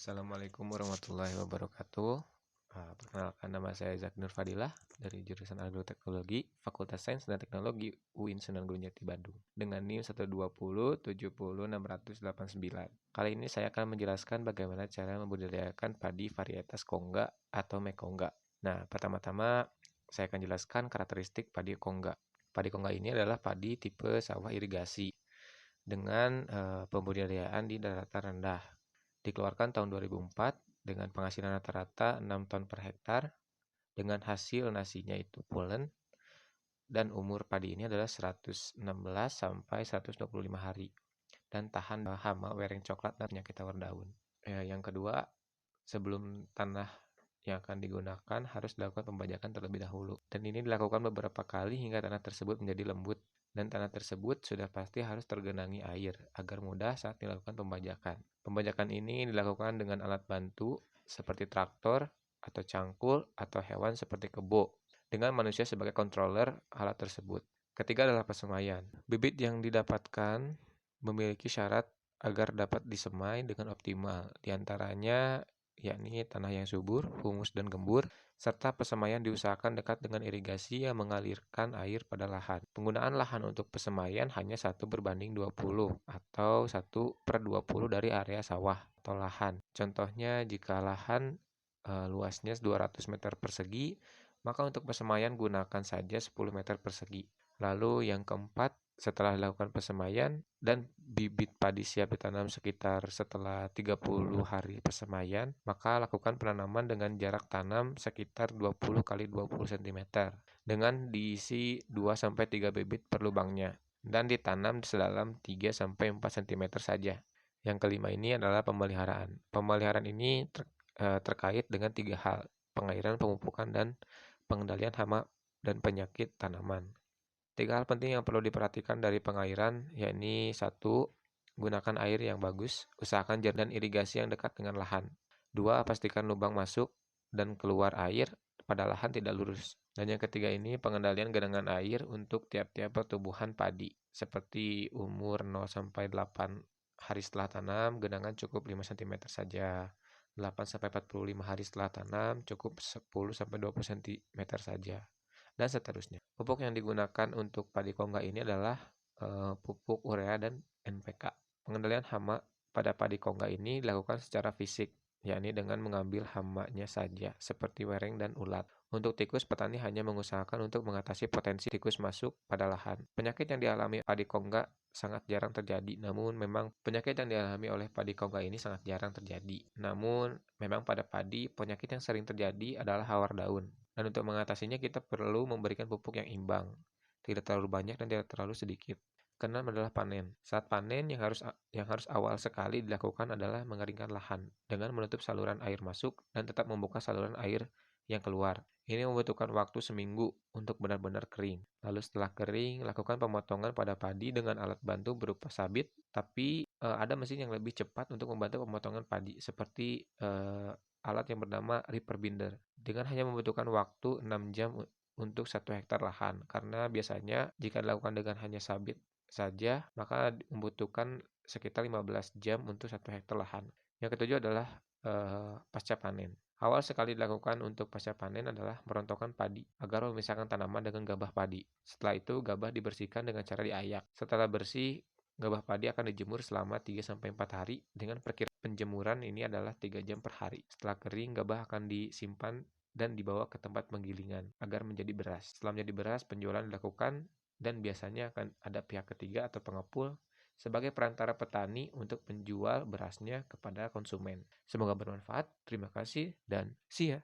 Assalamualaikum warahmatullahi wabarakatuh. Perkenalkan, nama saya Zaki Nur Fadilah dari jurusan Agroteknologi, Fakultas Sains dan Teknologi UIN Sunan Gunung Jati Bandung dengan NIM 120706089. Kali ini saya akan menjelaskan bagaimana cara membudidayakan padi varietas Kongga atau Mekongga. Nah, pertama-tama saya akan jelaskan karakteristik padi Kongga. Padi Kongga ini adalah padi tipe sawah irigasi dengan pembudidayaan di daratan rendah. Dikeluarkan tahun 2004 dengan penghasilan rata-rata 6 ton per hektar dengan hasil nasinya itu pulen, dan umur padi ini adalah 116 sampai 125 hari dan tahan hama, wereng coklat, dan penyakit tawar daun. Yang kedua, sebelum tanah yang akan digunakan harus dilakukan pembajakan terlebih dahulu, dan ini dilakukan beberapa kali hingga tanah tersebut menjadi lembut, dan tanah tersebut sudah pasti harus tergenangi air agar mudah saat dilakukan pembajakan. Pembajakan ini dilakukan dengan alat bantu seperti traktor atau cangkul atau hewan seperti kebo, dengan manusia sebagai controller alat tersebut. Ketiga adalah persemaian. Bibit yang didapatkan memiliki syarat agar dapat disemai dengan optimal, diantaranya yakni tanah yang subur, humus dan gembur, serta persemaian diusahakan dekat dengan irigasi yang mengalirkan air pada lahan. Penggunaan lahan untuk persemaian hanya 1:20 atau 1/20 dari area sawah atau lahan. Contohnya, jika lahan luasnya 200 meter persegi, maka untuk persemaian gunakan saja 10 meter persegi. Lalu yang keempat, setelah dilakukan persemaian dan bibit padi siap ditanam sekitar setelah 30 hari persemaian, maka lakukan penanaman dengan jarak tanam sekitar 20 x 20 cm dengan diisi 2-3 bibit per lubangnya dan ditanam sedalam 3-4 cm saja. Yang kelima ini adalah pemeliharaan. Pemeliharaan ini terkait dengan 3 hal: pengairan, pemupukan, dan pengendalian hama dan penyakit tanaman. 3 hal penting yang perlu diperhatikan dari pengairan, yakni 1. Gunakan air yang bagus, usahakan jarak dan irigasi yang dekat dengan lahan. 2. Pastikan lubang masuk dan keluar air pada lahan tidak lurus. Dan yang ketiga ini pengendalian genangan air untuk tiap-tiap pertumbuhan padi. Seperti umur 0-8 hari setelah tanam, genangan cukup 5 cm saja. 8-45 hari setelah tanam, cukup 10-20 cm saja. Dan seterusnya. Pupuk yang digunakan untuk padi Kongga ini adalah pupuk urea dan NPK. Pengendalian hama pada padi Kongga ini dilakukan secara fisik, yakni dengan mengambil hamanya saja, seperti wereng dan ulat. Untuk tikus, petani hanya mengusahakan untuk mengatasi potensi tikus masuk pada lahan. Penyakit yang dialami padi Kongga sangat jarang terjadi, namun memang pada padi, penyakit yang sering terjadi adalah hawar daun. Dan untuk mengatasinya kita perlu memberikan pupuk yang imbang, tidak terlalu banyak dan tidak terlalu sedikit. Keenam adalah panen. Saat panen yang harus awal sekali dilakukan adalah mengeringkan lahan dengan menutup saluran air masuk dan tetap membuka saluran air yang keluar. Ini membutuhkan waktu seminggu untuk benar-benar kering. Lalu setelah kering, lakukan pemotongan pada padi dengan alat bantu berupa sabit, tapi ada mesin yang lebih cepat untuk membantu pemotongan padi, seperti alat yang bernama Reaper Binder, dengan hanya membutuhkan waktu 6 jam untuk 1 hektar lahan, karena biasanya jika dilakukan dengan hanya sabit saja, maka membutuhkan sekitar 15 jam untuk 1 hektar lahan. Yang ketujuh adalah pasca panen. Awal sekali dilakukan untuk pasca panen adalah merontokkan padi agar memisahkan tanaman dengan gabah padi. Setelah itu, gabah dibersihkan dengan cara diayak. Setelah bersih, gabah padi akan dijemur selama 3-4 hari dengan perkiraan penjemuran ini adalah 3 jam per hari. Setelah kering, gabah akan disimpan dan dibawa ke tempat penggilingan agar menjadi beras. Setelah menjadi beras, penjualan dilakukan dan biasanya akan ada pihak ketiga atau pengepul sebagai perantara petani untuk menjual berasnya kepada konsumen. Semoga bermanfaat. Terima kasih dan see ya.